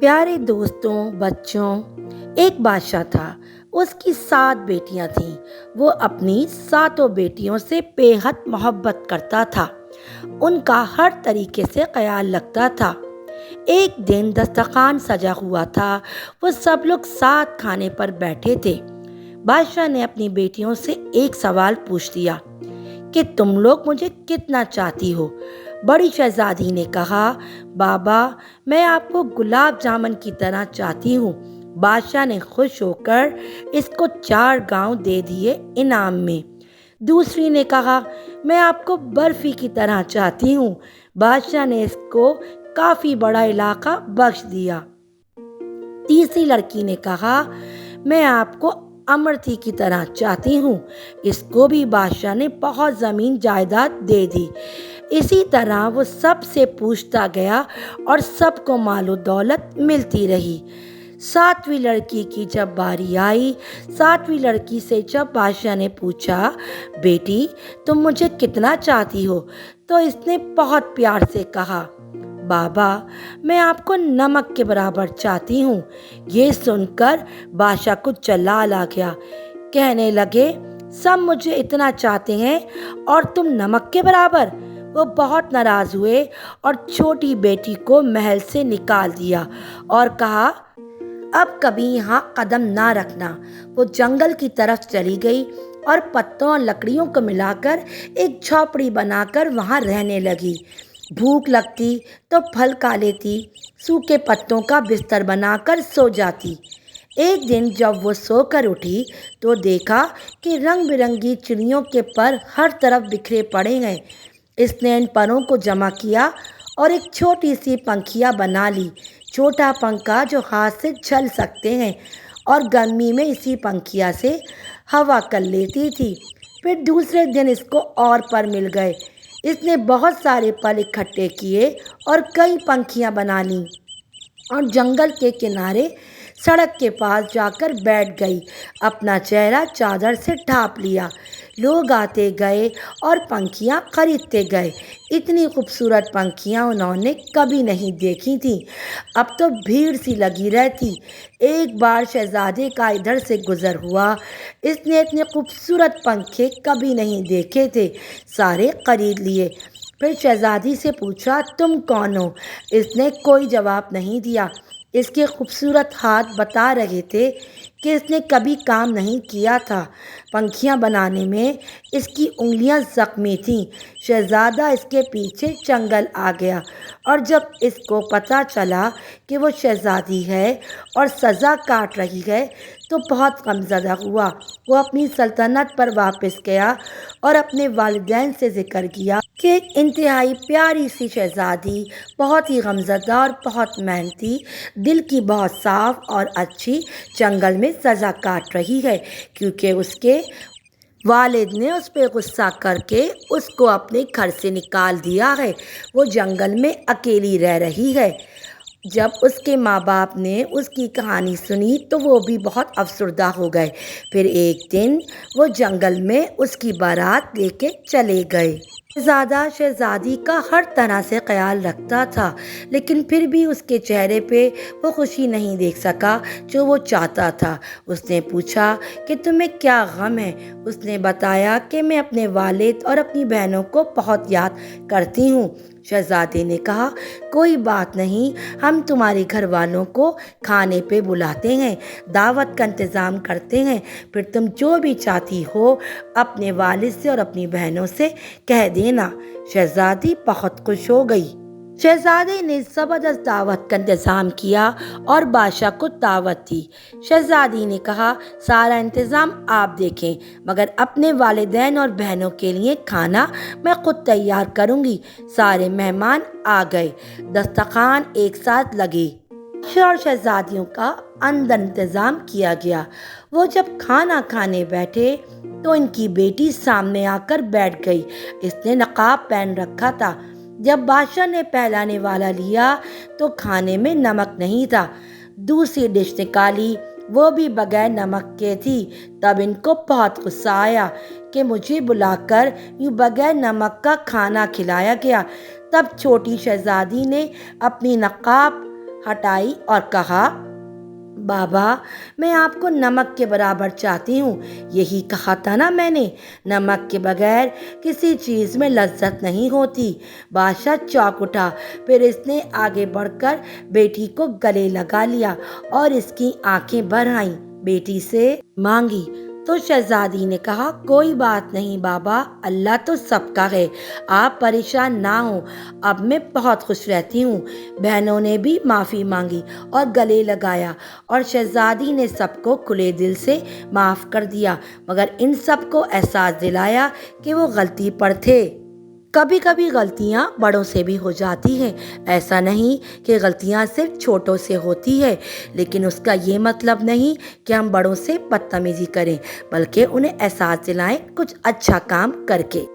پیارے دوستوں، بچوں، ایک بادشاہ تھا۔ اس کی 7 بیٹیاں تھیں۔ وہ اپنی ساتوں بیٹیوں سے بے حد محبت کرتا تھا، ان کا ہر طریقے سے خیال رکھتا تھا۔ ایک دن دسترخوان سجا ہوا تھا، وہ سب لوگ ساتھ کھانے پر بیٹھے تھے۔ بادشاہ نے اپنی بیٹیوں سے ایک سوال پوچھ لیا کہ تم لوگ مجھے کتنا چاہتی ہو؟ بڑی شہزادی نے کہا، بابا میں آپ کو گلاب جامن کی طرح چاہتی ہوں۔ بادشاہ نے خوش ہو کر اس کو 4 گاؤں دے دیے انعام میں۔ دوسری نے کہا، میں آپ کو برفی کی طرح چاہتی ہوں۔ بادشاہ نے اس کو کافی بڑا علاقہ بخش دیا۔ تیسری لڑکی نے کہا، میں آپ کو امرتی کی طرح چاہتی ہوں۔ اس کو بھی بادشاہ نے بہت زمین جائیداد دے دی۔ اسی طرح وہ سب سے پوچھتا گیا اور سب کو مال و دولت ملتی رہی۔ 7ویں لڑکی کی جب باری آئی، 7ویں لڑکی سے جب بادشاہ نے پوچھا، بیٹی تم مجھے کتنا چاہتی ہو؟ تو اس نے بہت پیار سے کہا، بابا میں آپ کو نمک کے برابر چاہتی ہوں۔ یہ سن کر بادشاہ کو جلال آ گیا۔ کہنے لگے، سب مجھے اتنا چاہتے ہیں اور تم نمک کے برابر؟ وہ بہت ناراض ہوئے اور چھوٹی بیٹی کو محل سے نکال دیا اور کہا، اب کبھی یہاں قدم نہ رکھنا۔ وہ جنگل کی طرف چلی گئی اور پتوں اور لکڑیوں کو ملا کر ایک جھونپڑی بنا کر وہاں رہنے لگی۔ بھوک لگتی تو پھل کھا لیتی، سوکھے پتوں کا بستر بنا کر سو جاتی۔ ایک دن جب وہ سو کر اٹھی تو دیکھا کہ رنگ برنگی چڑیوں کے پر ہر طرف بکھرے پڑے ہیں۔ اس نے ان پروں کو جمع کیا اور ایک چھوٹی سی پنکھیا بنا لی، چھوٹا پنکھا جو ہاتھ سے جھل سکتے ہیں، اور گرمی میں اسی پنکھیا سے ہوا کر لیتی تھی۔ پھر دوسرے دن اس کو اور پر مل گئے۔ اس نے بہت سارے پل اکٹھے کیے اور کئی پنکھیاں بنا لیں اور جنگل کے کنارے سڑک کے پاس جا کر بیٹھ گئی، اپنا چہرہ چادر سے ڈھانپ لیا۔ لوگ آتے گئے اور پنکھیاں خریدتے گئے۔ اتنی خوبصورت پنکھیاں انہوں نے کبھی نہیں دیکھی تھیں۔ اب تو بھیڑ سی لگی رہتی۔ ایک بار شہزادے کا ادھر سے گزر ہوا۔ اس نے اتنے خوبصورت پنکھے کبھی نہیں دیکھے تھے، سارے خرید لیے۔ پھر شہزادی سے پوچھا، تم کون ہو؟ اس نے کوئی جواب نہیں دیا۔ اس کے خوبصورت ہاتھ بتا رہے تھے کہ اس نے کبھی کام نہیں کیا تھا۔ پنکھیاں بنانے میں اس کی انگلیاں زخمی تھیں۔ شہزادہ اس کے پیچھے جنگل آ گیا اور جب اس کو پتہ چلا کہ وہ شہزادی ہے اور سزا کاٹ رہی ہے تو بہت غمزدہ ہوا۔ وہ اپنی سلطنت پر واپس گیا اور اپنے والدین سے ذکر کیا کہ ایک انتہائی پیاری سی شہزادی، بہت ہی غمزدہ اور بہت محنتی، دل کی بہت صاف اور اچھی، جنگل میں سزا کاٹ رہی ہے کیونکہ اس کے والد نے اس پہ غصہ کر کے اس کو اپنے گھر سے نکال دیا ہے۔ وہ جنگل میں اکیلی رہ رہی ہے۔ جب اس کے ماں باپ نے اس کی کہانی سنی تو وہ بھی بہت افسردہ ہو گئے۔ پھر ایک دن وہ جنگل میں اس کی بارات لے کے چلے گئے۔ شہزادہ شہزادی کا ہر طرح سے خیال رکھتا تھا، لیکن پھر بھی اس کے چہرے پہ وہ خوشی نہیں دیکھ سکا جو وہ چاہتا تھا۔ اس نے پوچھا کہ تمہیں کیا غم ہے؟ اس نے بتایا کہ میں اپنے والد اور اپنی بہنوں کو بہت یاد کرتی ہوں۔ شہزادے نے کہا، کوئی بات نہیں، ہم تمہارے گھر والوں کو کھانے پہ بلاتے ہیں، دعوت کا انتظام کرتے ہیں، پھر تم جو بھی چاہتی ہو اپنے والد سے اور اپنی بہنوں سے کہہ دینا۔ شہزادی بہت خوش ہو گئی۔ شہزادے نے زبردست دعوت کا انتظام کیا اور بادشاہ کو دعوت دی۔ شہزادی نے کہا، سارا انتظام آپ دیکھیں، مگر اپنے والدین اور بہنوں کے لیے کھانا میں خود تیار کروں گی۔ سارے مہمان آ گئے، دسترخوان ایک ساتھ لگے، بادشاہ اور شہزادیوں کا اندر انتظام کیا گیا۔ وہ جب کھانا کھانے بیٹھے تو ان کی بیٹی سامنے آ کر بیٹھ گئی۔ اس نے نقاب پہن رکھا تھا۔ جب بادشاہ نے پہلا نوالا لیا تو کھانے میں نمک نہیں تھا۔ دوسری ڈش نکالی، وہ بھی بغیر نمک کے تھی۔ تب ان کو بہت غصہ آیا کہ مجھے بلا کر یوں بغیر نمک کا کھانا کھلایا گیا۔ تب چھوٹی شہزادی نے اپنی نقاب ہٹائی اور کہا، بابا میں آپ کو نمک کے برابر چاہتی ہوں، یہی کہا تھا نا میں نے، نمک کے بغیر کسی چیز میں لذت نہیں ہوتی۔ بادشاہ چونک اٹھا، پھر اس نے آگے بڑھ کر بیٹی کو گلے لگا لیا اور اس کی آنکھیں بھر آئیں، بیٹی سے مانگی۔ تو شہزادی نے کہا، کوئی بات نہیں بابا، اللہ تو سب کا ہے، آپ پریشان نہ ہوں، اب میں بہت خوش رہتی ہوں۔ بہنوں نے بھی معافی مانگی اور گلے لگایا اور شہزادی نے سب کو کھلے دل سے معاف کر دیا، مگر ان سب کو احساس دلایا کہ وہ غلطی پر تھے۔ کبھی کبھی غلطیاں بڑوں سے بھی ہو جاتی ہیں، ایسا نہیں کہ غلطیاں صرف چھوٹوں سے ہوتی ہے، لیکن اس کا یہ مطلب نہیں کہ ہم بڑوں سے بدتمیزی کریں، بلکہ انہیں احساس دلائیں کچھ اچھا کام کر کے۔